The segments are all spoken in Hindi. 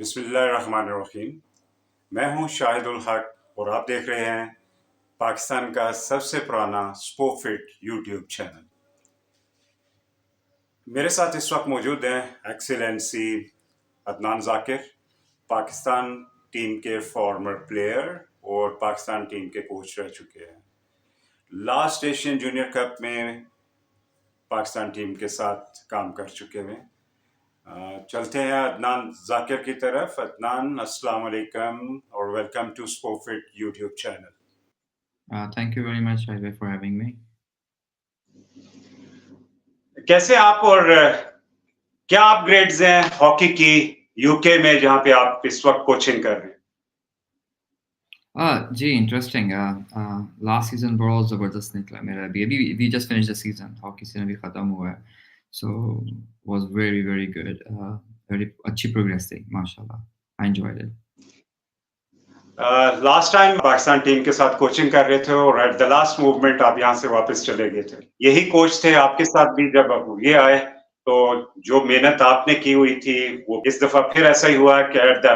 बिस्मिल्लाहिर्रहमानिर्रहीम। मैं हूं शाहिदुल हक और आप देख रहे हैं पाकिस्तान का सबसे पुराना स्पोफिट यूट्यूब चैनल। मेरे साथ इस वक्त मौजूद हैं एक्सीलेंसी अदनान जाकिर, पाकिस्तान टीम के फॉर्मर प्लेयर और पाकिस्तान टीम के कोच रह चुके हैं। लास्ट एशियन जूनियर कप में पाकिस्तान टीम के साथ काम कर चुके हैं। चलते हैं अदनान जाकिर की तरफ। अदनान, अस्सलाम वालेकुम और welcome to Spofit YouTube channel. Thank you very much, Highway, for having me. कैसे आप और क्या अपग्रेड्स हैं हॉकी की यूके में जहां पे आप इस वक्त कोचिंग कर रहे हैं? जी interesting. Last season बहुत ज़बरदस्त निकला मेरा अभी we just finished the season. Hockey season अभी खत्म हुआ है. So was very good. Very अच्छी progress थी, माशाल्लाह. I enjoyed it. Last time Pakistan team के साथ कोचिंग कर रहे थे और एट द लास्ट मूवमेंट आप यहां से वापस चले गए थे। यही कोच थे आपके साथ भी जब अब ये आए, तो जो मेहनत आपने की हुई थी वो इस दफा फिर ऐसा ही हुआ कि at the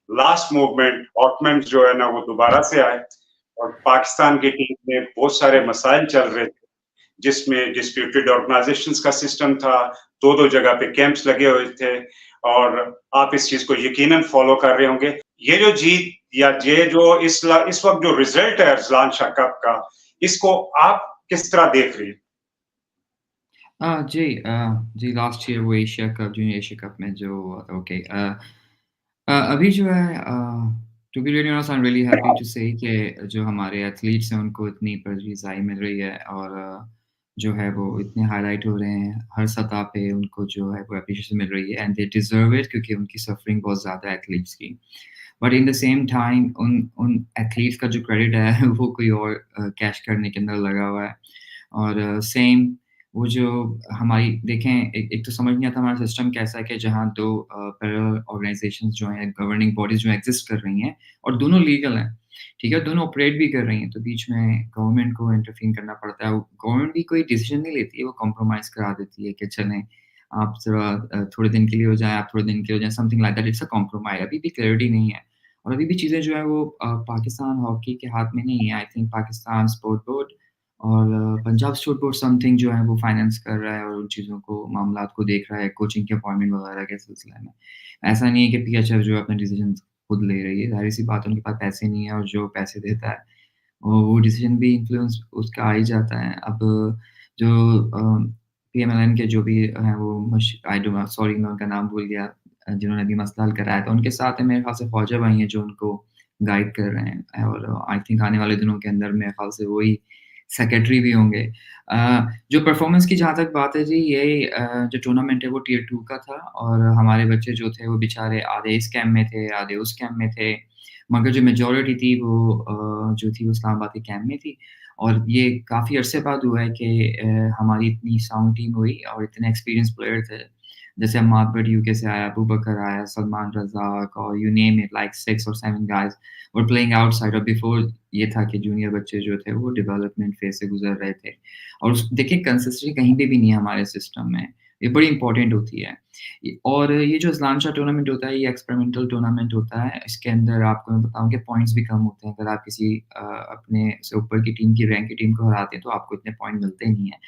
last movement Ottman जो है ना वो दोबारा से आए और पाकिस्तान की टीम में बहुत सारे मसाइल चल रहे थे, जिसमें डिस्प्यूटेड ऑर्गेनाइजेशंस का सिस्टम था, दो जगह पे कैंप्स लगे हुए थे और आप इस चीज को यकीनन फॉलो कर रहे होंगे। ये जो जीत या ये जो इस वक्त जो रिजल्ट है अरसलान शाह कप का, इसको आप किस तरह देख रही हैं? जी लास्ट ईयर वो Asia cup junior Asia cup में जो ओके अभी जो है to be really honest I am really happy to say कि जो हमारे एथलीट्स हैं उनको इतनी परजीज़ाई मिल रही है और जो है वो इतने हाईलाइट हो रहे हैं हर सतह पे उनको जो है वो एप्रिशिएशन मिल रही है एंड दे डिज़र्व इट क्योंकि उनकी सफरिंग बहुत ज़्यादा है एथलीट्स की। But in the same time उन उन एथलीट्स का जो क्रेडिट है वो कोई और कैश करने के अंदर लगा हुआ है और सेम वो जो हमारी देखें एक तो समझ नहीं आता हमारा सिस्टम कैसा है कि जहाँ 2 पैरेलल ऑर्गनाइज़ेशंस जो हैं, गवर्निंग बॉडीज़ जो एग्ज़िस्ट कर रही हैं और दोनों लीगल हैं, ठीक है? दोनों ऑपरेट भी कर रही हैं, तो बीच में गवर्नमेंट को इंटरवीन करना पड़ता है। गवर्नमेंट भी कोई डिसीज़न नहीं लेती है, वो कॉम्प्रोमाइज़ करा देती है कि चलें, आप ज़रा थोड़े दिन के लिए हो जाएँ, आप थोड़े दिन के लिए हो जाएँ, something like that, it's a compromise. अभी भी क्लैरिटी नहीं है और अभी भी चीज़ें जो हैं वो पाकिस्तान हॉकी के हाथ में नहीं है। I think Pakistan sport board और पंजाब स्पोर्ट बोर्ड समथिंग जो है वो फाइनेंस कर रहा है और उन चीज़ों को मामलात को देख रहा है कोचिंग के अपॉइंटमेंट वगैरह के सिलसिले में। ऐसा नहीं है कि पीएचएफ जो है अपने डिसीज़न्स खुद ले रही है, ज़ाहिर-सी बात है उनके पास पैसे नहीं है और जो पैसे देता है वो डिसीज़न भी इन्फ्लुएंस उसका आ ही जाता है। अब जो पीएमएलएन के जो भी हैं वो आई डोंट नो सॉरी मैं उनका नाम भूल गया जिन्होंने अभी मसला हल कराया था, उनके साथ मेरे ख़्याल से फौजा भाई हैं जो उनको गाइड कर रहे हैं और आई थिंक आने वाले दिनों के अंदर मेरे ख़्याल से वही सेक्रेटरी भी होंगे। जो परफ़ॉर्मेंस की जहाँ तक बात है जी, ये जो टूर्नामेंट है वो टियर 2 का था और हमारे बच्चे जो थे वो बेचारे आधे इस कैंप में थे, आधे उस कैंप में थे। मगर जो मेजॉरिटी थी वो जो थी वो इस्लामाबाद के कैंप में थी और ये काफ़ी अरसे बाद हुआ है कि हमारी इतनी साउंड टीम हुई और इतने एक्सपीरियंस प्लेयर थे। जैसे अम्माद बट यूके से आया, अबू बकर आया, सलमान रज़ाक और यू नेम इट लाइक 6 और 7 गाइज़ वर प्लेइंग आउटसाइड और बिफोर ये था कि जूनियर बच्चे जो थे वो डेवलपमेंट फेज़ से गुज़र रहे थे। और उस देखिए कंसिस्टेंसी कहीं पे भी नहीं है हमारे सिस्टम में, ये बड़ी इम्पोर्टेंट होती है। और ये जो ज़लान शाह टूर्नामेंट होता है, ये एक्सपेरिमेंटल टूर्नामेंट होता है। इसके अंदर आपको मैं बताऊँ कि पॉइंट्स भी कम होते हैं। अगर आप किसी अपने से ऊपर की टीम की रैंक की टीम को हराते हैं, तो आपको इतने पॉइंट मिलते नहीं हैं।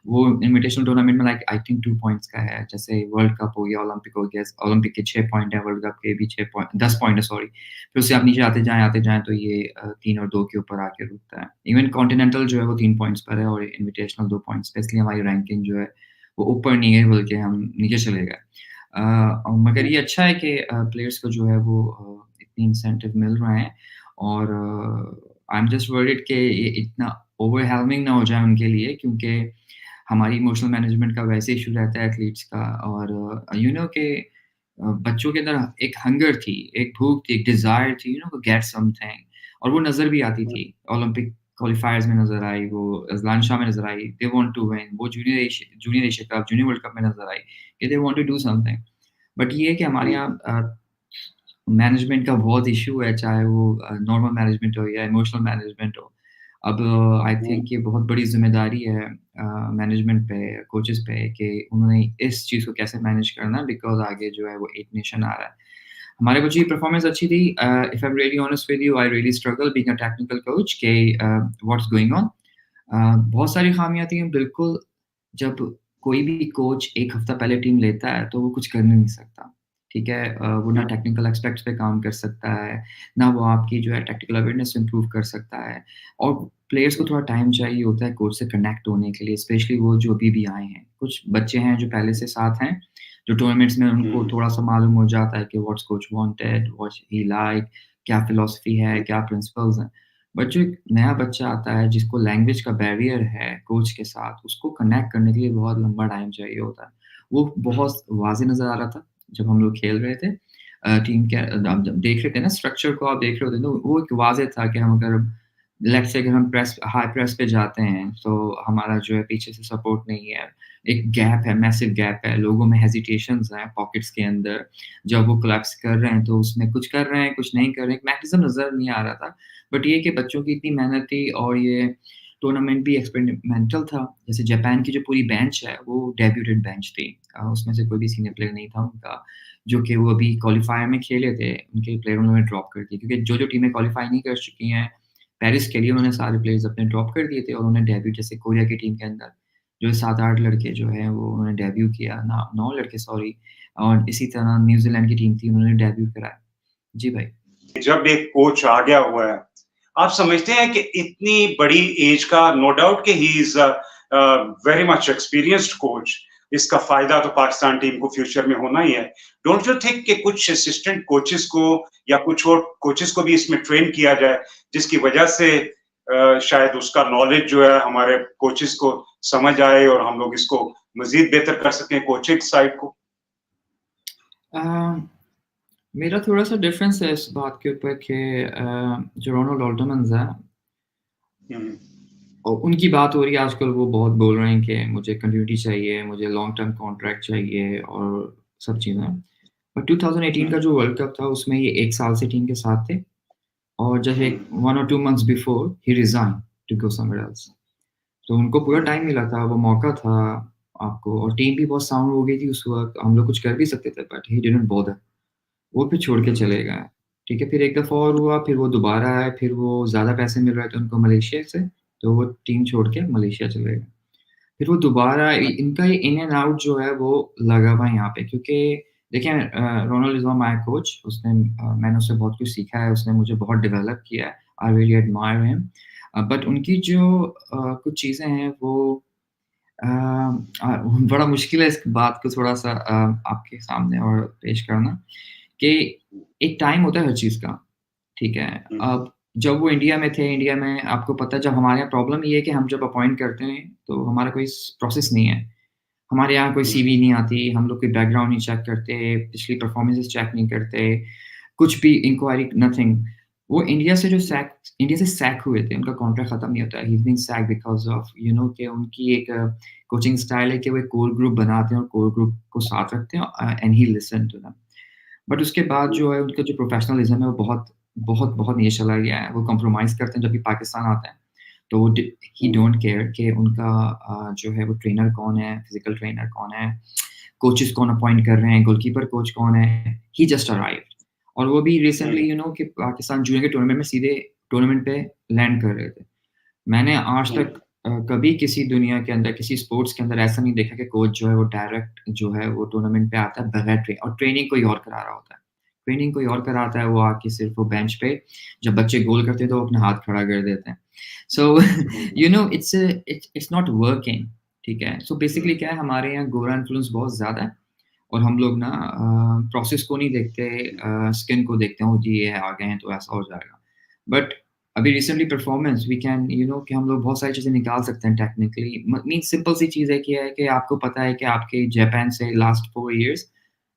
वो इन्विटेशनल टूर्नामेंट में लाइक आई थिंक 2 पॉइंट्स का है। जैसे वर्ल्ड कप हो गया, ओलंपिक हो गया, ओलंपिक के 6 पॉइंट हैं, वर्ल्ड कप के भी 6 पॉइंट 10 पॉइंट है सॉरी। फिर उससे आप नीचे आते जाएँ तो ये 3 और 2 के ऊपर आके रुकता है। इवन कॉन्टिनेंटल जो है वो 3 पॉइंट्स पर है और इन्विटेशनल 2 पॉइंट्स पे, इसलिए हमारी रैंकिंग जो है वो ऊपर नहीं है बल्कि हम नीचे चले गए। मगर ये अच्छा है कि प्लेयर्स को जो है वो इतनी इंसेंटिव मिल रहे हैं और आई एम जस्ट वरीड कि ये इतना ओवरवेलमिंग ना हो जाए उनके लिए क्योंकि हमारी इमोशनल मैनेजमेंट का वैसे इश्यू रहता है एथलीट्स का और यू नो कि बच्चों के अंदर एक हंगर थी, एक भूख थी, एक डिज़ायर थी you know to get something और वो नज़र भी आती थी। ओलंपिक क्वालिफायर्स में नज़र आई, वो अज़लान शाह में नज़र आई, दे वांट टू विन वो junior Asia cup, junior world cup में नज़र आई कि they want to do something. But ये है कि हमारे यहाँ मैनेजमेंट का बहुत इश्यू है, चाहे वो नॉर्मल मैनेजमेंट हो या इमोशनल मैनेजमेंट हो। अब आई थिंक ये बहुत बड़ी ज़िम्मेदारी है मैनेजमेंट पे, कोचेज़ पे कि उन्होंने इस चीज़ को कैसे मैनेज करना है बिकॉज़ आगे जो है वो एक नेशन आ रहा है। हमारे कोच की परफॉर्मेंस अच्छी थी। If I am really honest with you, I really struggle being a technical coach के व्हाट्स गोइंग ऑन। बहुत सारी खामियाँ थी बिल्कुल। जब कोई भी कोच 1 हफ्ता पहले टीम लेता है, तो वो कुछ कर नहीं सकता, ठीक है? वो ना हुँ, टेक्निकल एस्पेक्ट्स पे काम कर सकता है, ना वो आपकी जो है टेक्निकल अवेयरनेस इम्प्रूव कर सकता है। और प्लेयर्स को थोड़ा टाइम चाहिए होता है कोच से कनेक्ट होने के लिए, स्पेशली वो जो अभी-भी आए हैं। कुछ बच्चे हैं जो पहले से साथ हैं, जो टूर्नामेंट्स में उनको हुँ, थोड़ा-सा मालूम हो जाता है कि what's coach wanted, what he like, क्या फिलॉसफी है, हुँ, क्या प्रिंसिपल्स हैं। बट जो एक नया बच्चा आता है जिसको लैंग्वेज का बैरियर है कोच के साथ, उसको कनेक्ट करने के लिए बहुत लंबा टाइम चाहिए होता है। वो बहुत वाज़ेह नज़र आ रहा था जब हम लोग खेल रहे थे। टीम के आप जब देख रहे थे ना स्ट्रक्चर को आप देख रहे होते तो वो एक वाज़ेह था कि हम अगर लेट्स से अगर हम प्रेस हाई प्रेस पे जाते हैं, तो हमारा जो है पीछे से सपोर्ट नहीं है। एक गैप है, मैसिव गैप है, लोगों में हेजिटेशंस हैं पॉकेट्स के अंदर। जब वो कोलैप्स कर रहे हैं, तो उसमें कुछ कर रहे हैं, कुछ नहीं कर रहे हैं, एक मैकेनिज़्म नज़र नहीं आ रहा था। बट ये कि बच्चों की इतनी मेहनत थी और ये टूर्नामेंट भी एक्सपेरिमेंटल था। जैसे जापान की जो पूरी बेंच है, वो डेब्यूटेड बेंच थी। उसमें से कोई भी सीनियर प्लेयर नहीं था उनका, जो कि वो अभी क्वालीफायर में खेले थे, उनके प्लेयर उन्होंने ड्रॉप कर दिए क्योंकि जो-जो टीमें क्वालीफाई नहीं कर चुकी हैं, पेरिस के लिए उन्होंने सारे प्लेयर्स अपने ड्रॉप कर दिए थे और उन्होंने डेब्यू जैसे कोरिया की टीम के अंदर जो 7-8 लड़के जो हैं, वो उन्होंने डेब्यू किया, ना 9 लड़के सॉरी। और इसी तरह न्यूज़ीलैंड की टीम थी, उन्होंने डेब्यू कराया। जी भाई। जब एक कोच आ गया हुआ है, आप समझते हैं कि इतनी बड़ी एज का नो डाउट कि he is very much experienced coach, इसका फ़ायदा तो पाकिस्तान टीम को फ्यूचर में होना ही है। डोंट यू थिंक कि कुछ असिस्टेंट कोचेस को या कुछ और कोचेस को भी इसमें ट्रेन किया जाए, जिसकी वजह से शायद उसका नॉलेज जो है हमारे कोचेस को समझ आए और हम लोग इसको मज़ीद बेहतर कर सकें कोचिंग साइड को? अ, मेरा थोड़ा-सा डिफ़रेंस है इस बात के ऊपर कि जो रोनाल्ड ऑल्टमन्स हैं हुँ, और उनकी बात हो रही है आजकल वो बहुत बोल रहे हैं कि मुझे कंटिन्यूटी चाहिए, मुझे लॉन्ग टर्म कॉन्ट्रैक्ट चाहिए और सब चीज़ें। बट 2018 हुँ, का जो वर्ल्ड कप था उसमें ये 1 साल से टीम के साथ थे और जस्ट हुँ, एक 1 और 2 मंथ्स बिफोर ही resigned to go somewhere else. तो उनको पूरा हुँ, टाइम मिला था, वो मौका था आपको और टीम भी बहुत साउंड हो गई थी उस वक़्त, हम लोग कुछ कर भी सकते थे बट ही डिडन्ट बॉदर। वो फिर छोड़ के हुँ, चले गए। ठीक है, फिर एक दफ़ा और हुआ, फिर वो दोबारा आए, फिर वो ज़्यादा पैसे मिल रहे थे उनको मलेशिया से, तो वो टीम छोड़ के मलेशिया चले गए। फिर वो दोबारा इ इनका ये इन एंड आउट जो है वो लगा हुआ है यहाँ पे क्योंकि देखिए रोनाल्ड इज़ माय कोच उसने मैंने उससे बहुत कुछ सीखा है, उसने मुझे बहुत डेवलप किया है। I really admire him. But उनकी जो कुछ चीज़ें हैं वो बड़ा मुश्किल है इस बात को थोड़ा-सा आपके सामने और पेश करना कि एक टाइम होता है हर चीज़ का, ठीक है? हुँ, अब जब वो इंडिया में थे, इंडिया में आपको पता है जब हमारे यहाँ प्रॉब्लम ये है कि हम जब अपॉइंट करते हैं, तो हमारा कोई स प्रोसेस नहीं है। हमारे यहाँ कोई हुँ, सीवी नहीं आती, हम लोग कोई बैकग्राउंड नहीं चेक करते, पिछली परफॉर्मेंसेस चेक नहीं करते, कुछ भी इंक्वायरी नथिंग। वो इंडिया से सैक हुए थे, उनका कॉन्ट्रैक्ट खत्म नहीं होता है। He is been sacked because of you know कि उनकी एक कोचिंग स्टाइल है कि वो एक कोर ग्रुप बनाते हैं और कोर ग्रुप को साथ रखते हैं and he listen to them. But उसके बाद हुँ, जो है उनका जो प्रोफेशनलिज़्म है वो बहुत नीचे चला गया है। वो कॉम्प्रोमाइज़ करते हैं जब भी पाकिस्तान आते हैं। तो वो ही हुँ, डोंट केयर कि उनका जो है वो ट्रेनर कौन है, फिज़िकल ट्रेनर कौन है, कोचेस कौन अपॉइंट कर रहे हैं, गोलकीपर कोच कौन है, ही जस्ट अराइव्ड और वो भी हुँ, रिसेंटली यू नो कि पाकिस्तान जूनियर के टूर्नामेंट में सीधे टूर्नामेंट पे लैंड कर रहे थे। मैंने आज हुँ, तक कभी किसी दुनिया के अंदर, किसी स्पोर्ट्स के अंदर ऐसा नहीं देखा कि कोच जो है वो डायरेक्ट जो है वो टूर्नामेंट पे आता है बगैर और ट्रेनिंग कोई और करा रहा होता है। ट्रेनिंग कोई और कराता है, वो आके सिर्फ़ वो बेंच पे जब बच्चे गोल करते हैं तो वो अपना हाथ खड़ा कर देते हैं। So hmm, you know it's not working, ठीक है? सो हुँ, बेसिकली क्या है हमारे यहाँ गोरा इन्फ्लुएंस बहुत ज़्यादा है और हम लोग ना प्रोसेस को नहीं देखते स्किन को देखते हैं, ओह जी ये आ गए हैं तो ऐसा हो जाएगा। बट अभी recently performance we can you know कि हम लोग बहुत सारी चीज़ें निकाल सकते हैं टेक्निकली मीन सिंपल सी चीज़ है कि आपको पता है कि आपके जापान से लास्ट 4 इयर्स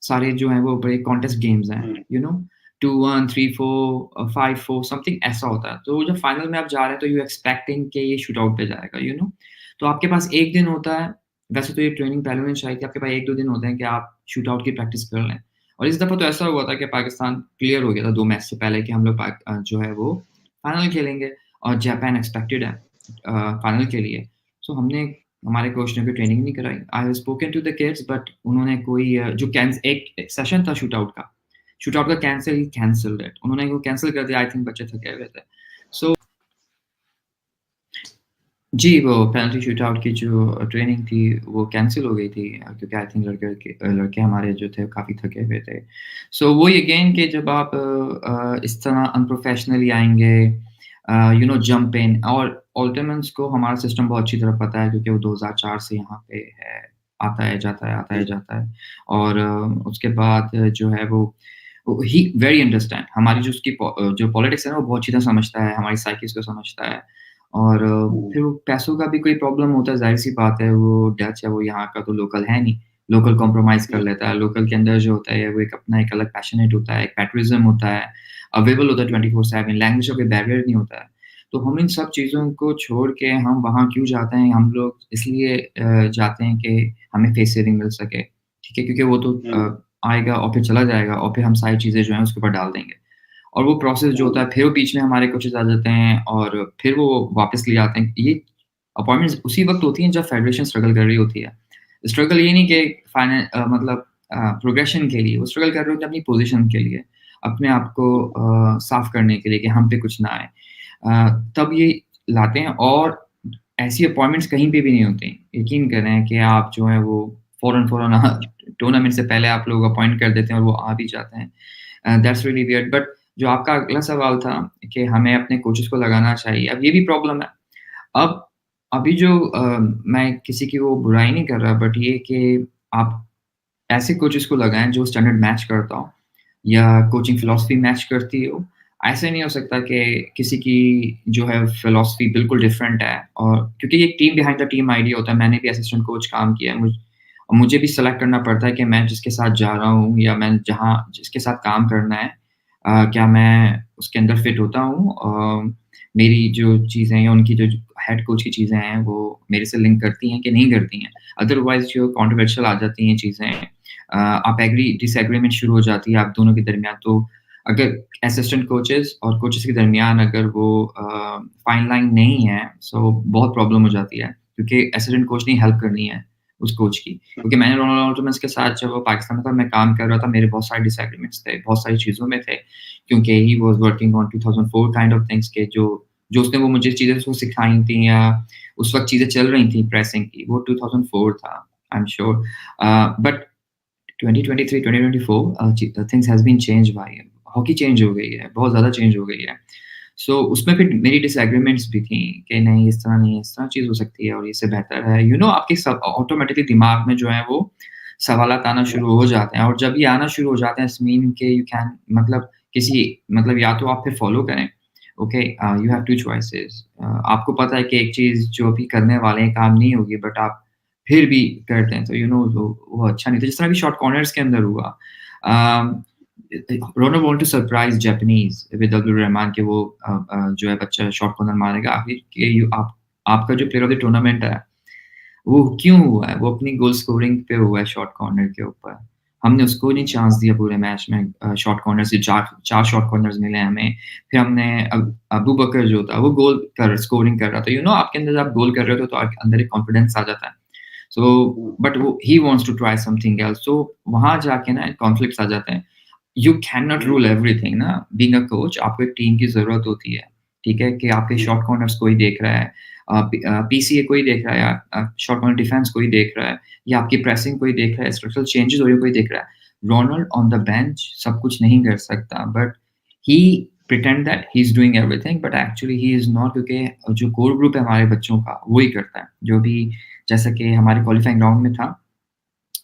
सारे जो हैं वो बड़े कॉन्टेस्ट गेम्स हैं, हुँ, यू नो 2-1, 3-4 5-4 समथिंग ऐसा होता है। तो जब फाइनल में आप जा रहे हैं तो यू एक्सपेक्टिंग कि ये शूट आउट पे जाएगा, यू नो? तो आपके पास 1 दिन होता है, वैसे तो ये ट्रेनिंग पहले होनी चाहिए थी, आपके पास 1-2 दिन होते हैं कि आप शूट आउट की प्रैक्टिस कर लें। और इस दफ़ा तो ऐसा हुआ था कि पाकिस्तान क्लियर हो गया था 2 मैच से पहले कि हम लोग जो है वो फाइनल खेलेंगे और जापान एक्सपेक्टेड है फाइनल के लिए। सो हमने हमारे कोच ने कोई ट्रेनिंग नहीं कराई। I have spoken to the kids but उन्होंने कोई जो कैंस एक सेशन था शूट आउट का, शूट आउट का कैंसल्ड इट, उन्होंने वो कैंसिल कर दिया, आई थिंक बच्चे थके हुए थे। सो जी, वो पेनल्टी शूटआउट की जो ट्रेनिंग थी, वो कैंसल हो गई थी क्योंकि आई थिंक लड़के हमारे जो थे काफ़ी थके हुए थे। सो वही अगेन कि जब आप इस तरह अनप्रोफेशनली आएँगे यू नो जंप इन, और ऑल्टरमेंस को हमारा सिस्टम बहुत अच्छी तरह पता है क्योंकि वो 2004 से यहाँ पे है, आता है, जाता है, आता है, जी, जाता है। और उसके बाद जो है वो ही वेरी अंडरस्टैंड हमारी जो जो पॉलिटिक्स है ना, वो बहुत अच्छी तरह समझता है, हमारी साइकिस को समझता है। और हुँ, फिर वो पैसों का भी कोई प्रॉब्लम होता है, ज़ाहिर-सी बात है, वो डच है, वो यहाँ का तो लोकल है नहीं, लोकल कॉम्प्रोमाइज़ कर जी, लेता है। लोकल के अंदर जो होता है, वो एक अपना एक अलग पैशनेट होता है, एक पैट्रियटिज़्म होता है, अवेलेबल होता है 24/7, लैंग्वेज का कोई बैरियर नहीं होता है। तो हम इन सब चीज़ों को छोड़ के हम वहाँ क्यों जाते हैं? हम लोग इसलिए जाते हैं कि हमें फेस सेविंग मिल सके, ठीक है? क्योंकि वो तो हुँ, आएगा और फिर चला जाएगा और फिर हम सारी चीज़ें जो हैं उसके ऊपर डाल देंगे। और वो प्रोसेस जो होता हुँ, है, फिर वो बीच में हमारे कोचेज़ आ जाते हैं और फिर वो वापस ले आते हैं। ये अपॉइंटमेंट्स उसी वक़्त होती हैं जब फेडरेशन स्ट्रगल कर रही होती है। स्ट्रगल ये नहीं कि मतलब प्रोग्रेशन के लिए, वो स्ट्रगल कर रहे होते हैं अपनी पोज़ीशन के लिए, अपने आप को साफ़ करने के लिए कि हम पे कुछ ना आए। तब ये लाते हैं और ऐसी अपॉइंटमेंट्स कहीं पे भी नहीं होती। यकीन करें कि आप जो है वो फ़ौरन-फ़ौरन टूर्नामेंट से पहले आप लोग अपॉइंट कर देते हैं और वो आ भी जाते हैं। That's really weird. बट जो आपका अगला सवाल था कि हमें अपने कोचेज़ को लगाना चाहिए, अब ये भी प्रॉब्लम है। अब अभी जो मैं किसी की वो बुराई नहीं कर रहा, बट ये कि आप ऐसे कोचेज़ को लगाएँ जो स्टैंडर्ड मैच करता हो या कोचिंग फिलॉसफी मैच करती हो। ऐसे नहीं हो सकता कि किसी की जो है फिलॉसफी बिल्कुल डिफरेंट है, और क्योंकि ये team behind the team idea होता है। मैंने भी असिस्टेंट कोच काम किया है। मुझे भी सेलेक्ट करना पड़ता है कि मैं जिसके साथ जा रहा हूँ या मैं जहाँ जिसके साथ काम करना है, क्या मैं उसके अंदर फिट होता हूँ? मेरी जो चीज़ें हैं या उनकी जो हेड कोच की चीज़ें हैं, वो मेरे से लिंक करती हैं कि नहीं करती हैं। अदरवाइज़ जो कंट्रोवर्शियल आ जाती हैं चीज़ें, आप डिसएग्रीमेंट शुरू हो जाती है आप दोनों के दरमियान। तो अगर असिस्टेंट कोचेज़ और कोचेज़ के दरमियान अगर वो फाइन लाइन नहीं है, सो बहुत प्रॉब्लम हो जाती है क्योंकि असिस्टेंट कोच ने हेल्प करनी है उस कोच की। क्योंकि मैंने रोनाल्डो ऑल्टरमेंस के साथ जब वो पाकिस्तान में था, मैं काम कर रहा था, मेरे बहुत सारे डिसएग्रीमेंट्स थे, बहुत सारी चीज़ों में थे, क्योंकि he was working on 2004 kind of things के जो जो उसने वो मुझे चीज़ें उसको सिखाई थी या उस वक़्त चीज़ें चल रही थी प्रेसिंग की, वो 2004 था, I am sure. But 2023, 2024 things has been changed भाई। हॉकी चेंज हो गई है, बहुत ज़्यादा चेंज हो गई है। सो उसमें फिर मेरी डिसएग्रीमेंट्स भी थी कि नहीं इस तरह नहीं, इस तरह चीज़ हो सकती है और इससे बेहतर है। यू नो आपके सब ऑटोमैटिकली दिमाग में जो है वो सवालात आना शुरू हो जाते हैं, और जब ये आना शुरू हो जाते हैं इट्स मीन के यू कैन मतलब किसी मतलब या तो आप फिर फ़ॉलो करें, ओके यू हैव 2 चॉइसेस। आपको पता है कि एक चीज़ जो अभी करने वाले हैं काम नहीं होगी, बट आप फिर भी करते हैं, तो यू नो वो अच्छा नहीं था। जिस तरह अभी शॉर्ट कॉर्नर्स के अंदर हुआ। Uh, Ronaldo want to surprise Japanese with Abdul Rahman कि वो जो है बच्चा शॉट कॉर्नर मारेगा। आखिर के यू आप आपका जो प्लेयर ऑफ द टूर्नामेंट है, वो क्यों हुआ है? वो अपनी गोल स्कोरिंग पे हुआ है शॉट कॉर्नर के ऊपर। हमने उसको नहीं चांस दिया पूरे मैच में, शॉट कॉर्नर से 4 शॉट कॉर्नर्स मिले हमें। फिर हमने अबू बकर जो था वो गोल कर स्कोरिंग कर रहा था। यू नो आपके अंदर जब आप गोल कर रहे हो तो आपके अंदर एक कॉन्फिडेंस आ जाता है। सो हुँ, बट वो he wants to try something else, so वहाँ जाके ना कॉन्फ्लिक्ट्स आ जाते हैं। You can not hmm, rule everything ना, बीइंग अ कोच आपको एक टीम की ज़रूरत होती है, ठीक है? कि आपके हुँ, शॉट कॉर्नर्स कोई देख रहा है, पीसीए कोई देख रहा है, या शॉट कॉर्नर डिफेंस कोई देख रहा है, या आपकी प्रेसिंग कोई देख रहा है, स्ट्रक्चरल चेंजेस हो रही है कोई देख रहा है। रोनाल्ड ऑन द बेंच सब कुछ नहीं कर सकता, but he pretend that he is doing everything, but actually he is not, क्योंकि जो कोर ग्रुप है हमारे बच्चों का, वो ही करता है। जो भी जैसा कि हमारे क्वालिफाइंग राउंड में था,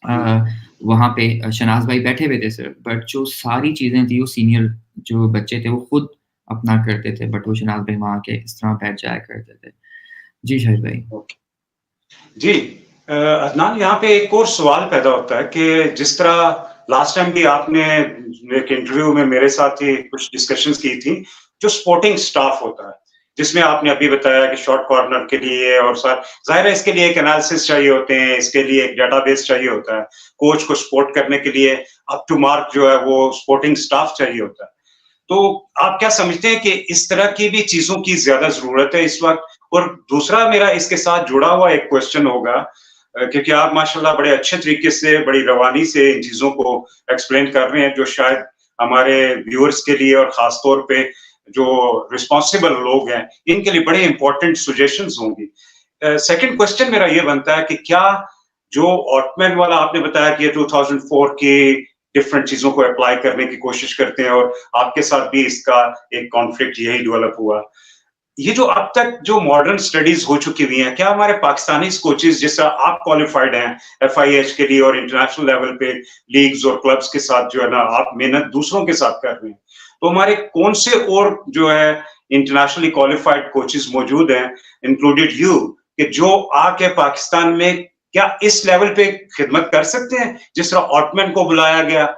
हुँ। अ, वहाँ पे शहनाज़ भाई बैठे हुए थे सिर्फ़, बट जो सारी चीज़ें थी वो सीनियर जो बच्चे थे वो खुद अपना करते थे, बट वो शहनाज़ भाई वहाँ के इस तरह बैठ जाया करते थे। जी शाहिद भाई। ओके। जी, अदनान यहाँ पे एक और सवाल पैदा होता है कि जिस तरह लास्ट टाइम भी आपने एक इंटरव्यू में मेरे साथ ही कुछ डिस्कशंस की थी, जो सपोर्टिंग स्टाफ होता है, जिसमें आपने अभी बताया कि शॉर्ट कॉर्नर के लिए और ज़ाहिर है इसके लिए एक एनालिसिस चाहिए होते हैं, इसके लिए एक डेटाबेस चाहिए होता है, कोच को सपोर्ट करने के लिए अप टू मार्क जो है वो सपोर्टिंग स्टाफ चाहिए होता है। तो आप क्या समझते हैं कि इस तरह की भी चीज़ों की ज़्यादा ज़रूरत है इस वक़्त? और दूसरा मेरा इसके साथ जुड़ा हुआ एक क्वेश्चन होगा, क्योंकि आप माशाल्लाह बड़े अच्छे तरीके से, बड़ी रवानी से इन चीज़ों को एक्सप्लेन कर रहे हैं, जो शायद हमारे व्यूअर्स के लिए और ख़ास तौर पे जो रिस्पॉन्सिबल लोग हैं, इनके लिए बड़े इम्पोर्टेंट सजेशंस होंगी। सेकंड क्वेश्चन मेरा ये बनता है कि क्या जो ऑटमैन वाला आपने बताया कि ये 2004 की डिफरेंट चीज़ों को अप्लाई करने की कोशिश करते हैं और आपके साथ भी इसका एक कॉन्फ्लिक्ट यही डेवलप हुआ। ये जो अब तक जो मॉडर्न स्टडीज हो चुकी हुई हैं, क्या हमारे पाकिस्तानी कोचेस जिस तरह आप क्वालिफाइड हैं एफआईएच के लिए और इंटरनेशनल लेवल पे लीग्स और क्लब्स के साथ जो है ना आप मेहनत दूसरों के साथ कर रहे हैं, तो हमारे कौन से और जो है इंटरनेशनली क्वालिफाइड कोचेस मौजूद हैं, इंक्लूडेड यू, कि जो आके पाकिस्तान में क्या इस लेवल पे खिदमत कर सकते हैं जिस तरह ऑटमैन को बुलाया गया?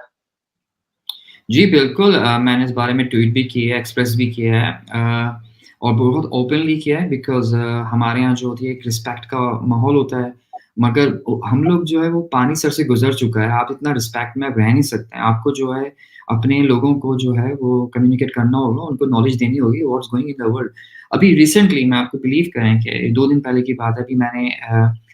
जी, बिल्कुल मैंने इस बारे में ट्वीट भी किया है, एक्सप्रेस भी किया है और बहुत ओपनली किया है बिकॉज़ हमारे यहाँ जो होती है एक रिस्पेक्ट का माहौल होता है, मगर हम लोग जो है वो पानी सर से गुज़र चुका है, आप इतना रिस्पेक्ट में रह नहीं सकते हैं। आपको जो है अपने लोगों को जो है वो कम्युनिकेट करना होगा, उनको नॉलेज देनी होगी what's going in the world. अभी रिसेंटली मैं आपको बिलीव करें कि 2 दिन पहले की बात है, अभी मैंने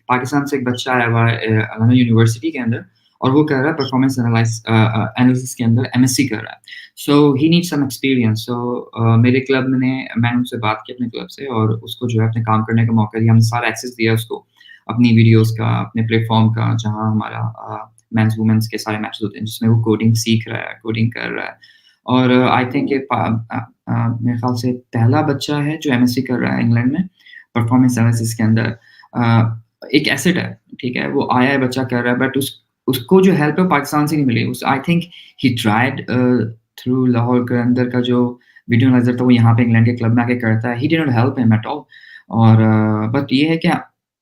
पाकिस्तान से एक बच्चा आया हुआ है अलमा यूनिवर्सिटी के अंदर और वो कर रहा है परफॉर्मेंस एनालिसिस के अंदर एमएससी कर रहा है। सो ही नीड्स सम एक्सपीरियंस। सो मेरे क्लब ने मैंने उनसे बात की अपने क्लब से और उसको जो है अपने काम करने का मौका दिया। हमने सारा एक्सेस दिया उसको, अपनी वीडियोज़ का, अपने प्लेटफ़ॉर्म का, जहाँ हमारा मेंस वुमेन्स के सारे मैचेज़ होते हैं, जिसमें वो कोडिंग सीख रहा है, कोडिंग कर रहा है। और आई थिंक ये मेरे ख़्याल से पहला बच्चा है जो एमएससी कर रहा है इंग्लैंड में, परफॉर्मेंस एनालिसिस के अंदर। एक एसेट है, ठीक है? वो आया है, बच्चा कर रहा है, बट उसको जो हेल्प है पाकिस्तान से नहीं मिली। उस I think he tried through Lahore Qalandar का जो वीडियो एनालाइज़र था, वो यहाँ पे इंग्लैंड के क्लब में आके करता है। He did not help him at all. और बट ये है कि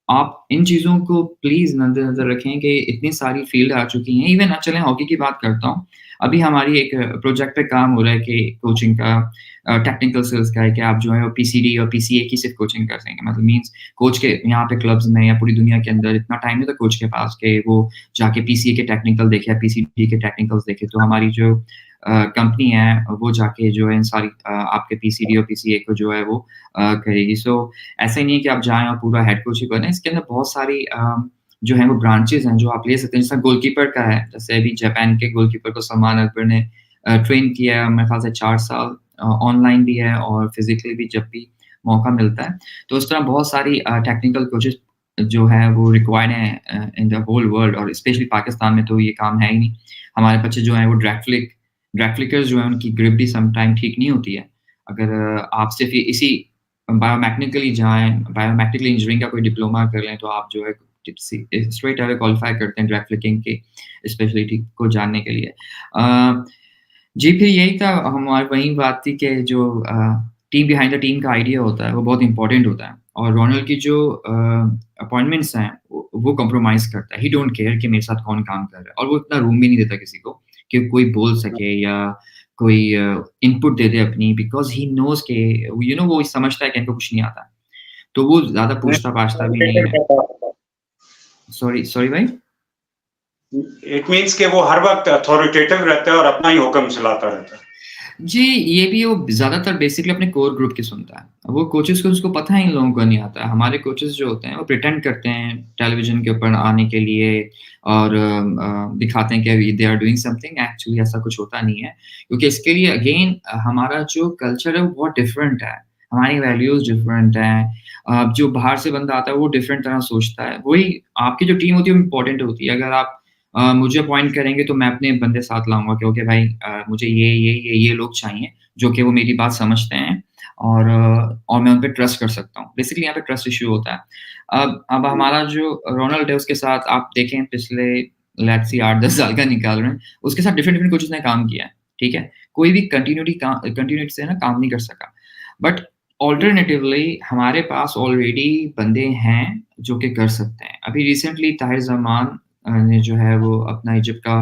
आप इन चीज़ों को प्लीज़ मद्देनज़र रखें कि इतनी सारी फ़ील्ड आ चुकी हैं। इवन चलें हॉकी की बात करता हूँ। अभी हमारी एक प्रोजेक्ट पे काम हो रहा है कि कोचिंग का टेक्निकल स्किल्स का है कि आप जो है वो पीसीडी और पीसीए की सिर्फ़ कोचिंग कर सकेंगे। मतलब मीन्स कोच के यहाँ पे क्लब्स में या पूरी दुनिया के अंदर इतना टाइम नहीं था कोच के पास कि वो जाके पीसीए के टेक्निकल देखे या पीसीडी के टेक्निकल्स देखे। तो हमारी जो कंपनी है वो जाके जो है इन सारी आपके पीसीडी और पीसीए को जो है वो करेगी। सो ऐसा ही नहीं है कि आप जाएँ और पूरा हेड कोच ही बनें। इसके अंदर बहुत सारी जो है वो ब्रांचेज़ हैं जो आप ले सकते हैं। जैसे गोलकीपर का है, जैसे अभी जापान के गोलकीपर को सलमान अकबर ने ट्रेन किया है मेरे ख़्याल से 4 साल ऑनलाइन भी है और फिज़िकली भी जब भी मौका मिलता है। तो उस तरह बहुत सारी टेक्निकल कोचेज़ जो है वो रिक्वायर्ड हैं इन द होल वर्ल्ड और स्पेशली पाकिस्तान में तो ये काम है ही नहीं। हमारे बच्चे जो हैं वो ड्रैग फ्लिकर्स जो हैं उनकी ग्रिप भी सम टाइम ठीक नहीं होती है। अगर आप सिर्फ़ इसी बायोमेकेनिकली जाएँ, बायोमेडिकल इंजीनियरिंग का कोई डिप्लोमा कर लें तो आप जो है स्ट्रेट अवे क्वालीफाई करते हैं ड्रैग फ्लिकिंग की स्पेशलिटी को जानने के लिए। जी, फिर यही था हमारी वही बात थी कि जो टीम बिहाइंड द टीम का आइडिया होता है, वो बहुत इम्पोर्टेंट होता है और रोनाल्ड की जो अपॉइंटमेंट्स हैं, वो कॉम्प्रोमाइज़ करता है। ही डोंट केयर कि मेरे साथ कौन काम कर रहा है और वो इतना रूम भी नहीं देता किसी को कि कोई बोल सके या कोई इनपुट दे दे अपनी बिकॉज़ ही नोज़ कि वो समझता है कि इनको कुछ नहीं आता। तो वो ज़्यादा पूछता-पाछता भी नहीं है। सॉरी भाई? इट मीन्स कि वो हर वक़्त अथॉरिटेटिव रहता है और अपना ही हुक्म चलाता रहता है। जी, ये भी वो ज़्यादातर बेसिकली अपने कोर ग्रुप की सुनता है। वो कोचेज़ को उसको पता है इन लोगों को नहीं आता है। हमारे कोचेज़ जो होते हैं वो प्रिटेंड करते हैं टेलीविज़न के ऊपर आने के लिए और दिखाते हैं कि they are doing something actually ऐसा कुछ होता नहीं है। क्योंकि इसके लिए अगेन हमारा जो कल्चर है वो बहुत डिफरेंट है। हमारी वैल्यूज़ डिफरेंट हैं। जो बाहर से बंदा आता है वो डिफरेंट तरह सोचता है। वही आपकी जो टीम होती है वो इम्पोर्टेंट होती है। अगर आप मुझे अपॉइंट करेंगे तो मैं अपने बंदे साथ लाऊँगा कि ओके भाई मुझे ये लोग चाहिए जो कि वो मेरी बात समझते हैं और मैं उन पे ट्रस्ट कर सकता हूँ। बेसिकली यहाँ पे ट्रस्ट इश्यू होता है। अब हमारा जो रोनाल्ड है उसके साथ आप देखें पिछले लेट्स सी 8-10 साल का निकाल रहे हैं, उसके साथ डिफरेंट कोचेज़ ने काम किया है, ठीक है? कोई भी कंटिन्यूटी से ना काम नहीं कर सका। बट अल्टरनेटिवली हमारे पास ऑलरेडी बंदे हैं जो कि कर सकते हैं। अभी रिसेंटली ताहिर ज़मान ने जो है वो अपना इजिप्ट का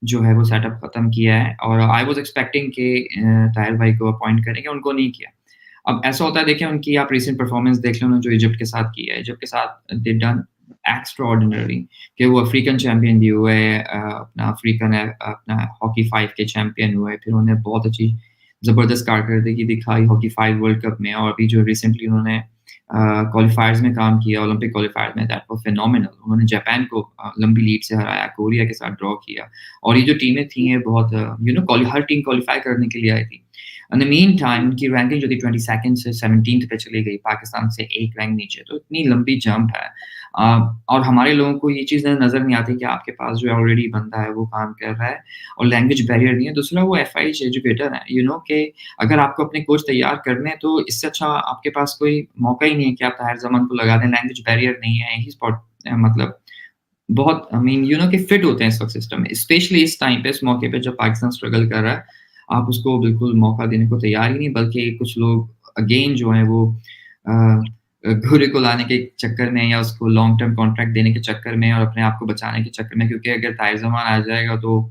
जो है वो सेटअप खत्म किया है और आई वाज़ एक्सपेक्टिंग कि ताहिर भाई को अपॉइंट करेंगे, उनको नहीं किया। अब ऐसा होता है देखिए उनकी आप रीसेंट परफॉर्मेंस देख लें उन्होंने जो इजिप्ट के साथ किया है। इजिप्ट के साथ दे डन एक्स्ट्राऑर्डिनरी कि वो अफ्रीकन चैंपियन भी हुए अपना हॉकी 5 के चैंपियन हुए। फिर उन्होंने बहुत अच्छी ज़बरदस्त कारकर्दगी दिखाई हॉकी 5 वर्ल्ड कप में और अभी जो रिसेंटली उन्होंने क्वालिफायर्स में काम किया, ओलंपिक क्वालिफायर्स में, दैट वाज़ फिनोमिनल। उन्होंने जापान को लंबी लीड से हराया, कोरिया के साथ ड्रॉ किया और ये जो टीमें थी ये बहुत हर टीम क्वालिफाई करने के लिए आई थी। इन द मीन टाइम उनकी रैंकिंग जो थी 22nd से 17th पे चली गई, पाकिस्तान से 1 रैंक नीचे, तो इतनी लंबी जंप है। अ, और हमारे लोगों को ये चीज़ नज़र नहीं आती कि आपके पास जो ऑलरेडी बंदा है वो काम कर रहा है और लैंग्वेज बैरियर नहीं है। दूसरा वो एफआईच एजुकेटर है, कि अगर आपको अपने कोच तैयार करने हैं तो इससे अच्छा आपके पास कोई मौका ही नहीं है कि आप ताहिर ज़मान को लगा दें, लैंग्वेज बैरियर नहीं है, ही स्पॉट मतलब बहुत आई मीन कि फिट होते हैं इस वक़्त सिस्टम में, स्पेशली इस टाइम पे, इस मौके पे जब पाकिस्तान स्ट्रगल कर रहा है, आप उसको बिल्कुल मौका देने को तैयार ही नहीं, बल्कि कुछ लोग अगेन जो हैं वो अ घोड़े को लाने के चक्कर में या उसको लॉन्ग टर्म कॉन्ट्रैक्ट देने के चक्कर में और अपने आप को बचाने के चक्कर में, क्योंकि अगर ताहिर ज़मान आ जाएगा तो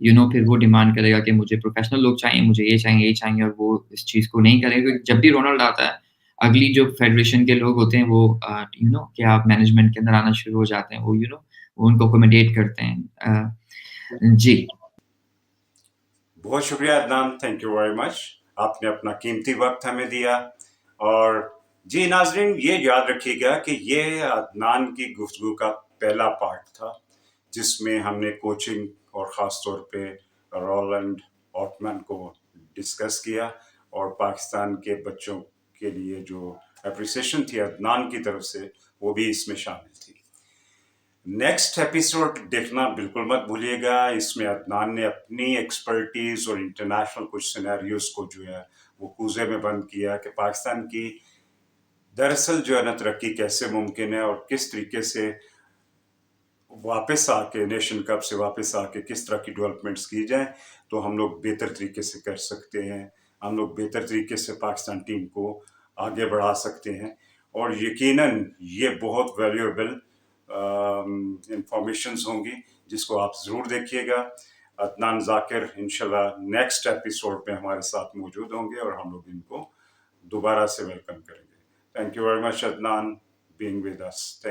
फिर वो डिमांड करेगा कि मुझे प्रोफेशनल लोग चाहिए, मुझे ये चाहिए और वो इस चीज़ को नहीं करेगा, क्योंकि जब भी रोनाल्ड आता है, अगली जो फेडरेशन के लोग होते हैं वो कि आप मैनेजमेंट के अंदर आना शुरू हो जाते हैं, वो उनको अकोमोडेट करते हैं। जी। बहुत शुक्रिया Adnan, thank you very much. आपने अपना कीमती वक्त हमें दिया। और जी नाजरीन, ये याद रखिएगा कि ये अदनान की गुफ्तगू का पहला पार्ट था, जिसमें हमने कोचिंग और ख़ास तौर पे रोलैंड ऑटमैन को डिस्कस किया और पाकिस्तान के बच्चों के लिए जो एप्रिसिएशन थी अदनान की तरफ से, वो भी इसमें शामिल थी। नेक्स्ट एपिसोड देखना बिल्कुल मत भूलिएगा। इसमें अदनान ने अपनी एक्सपर्टीज और इंटरनेशनल कुछ सिनेरियोज को जो है वो कूजे में बंद किया कि पाकिस्तान की दरअसल जो है ना तरक्की कैसे मुमकिन है और किस तरीके से वापस आके नेशन कप से वापस आके किस तरह की डेवलपमेंट्स की जाए तो हम लोग बेहतर तरीके से कर सकते हैं, हम लोग बेहतर तरीके से पाकिस्तान टीम को आगे बढ़ा सकते हैं। और यकीनन ये बहुत वैल्यूएबल इंफॉर्मेशंस होंगी जिसको आप ज़रूर देखिएगा। अदनान ज़ाकिर इंशाल्लाह नेक्स्ट एपिसोड में हमारे साथ मौजूद होंगे और हम लोग इनको दोबारा से वेलकम करेंगे। Thank you very much Adnan being with us.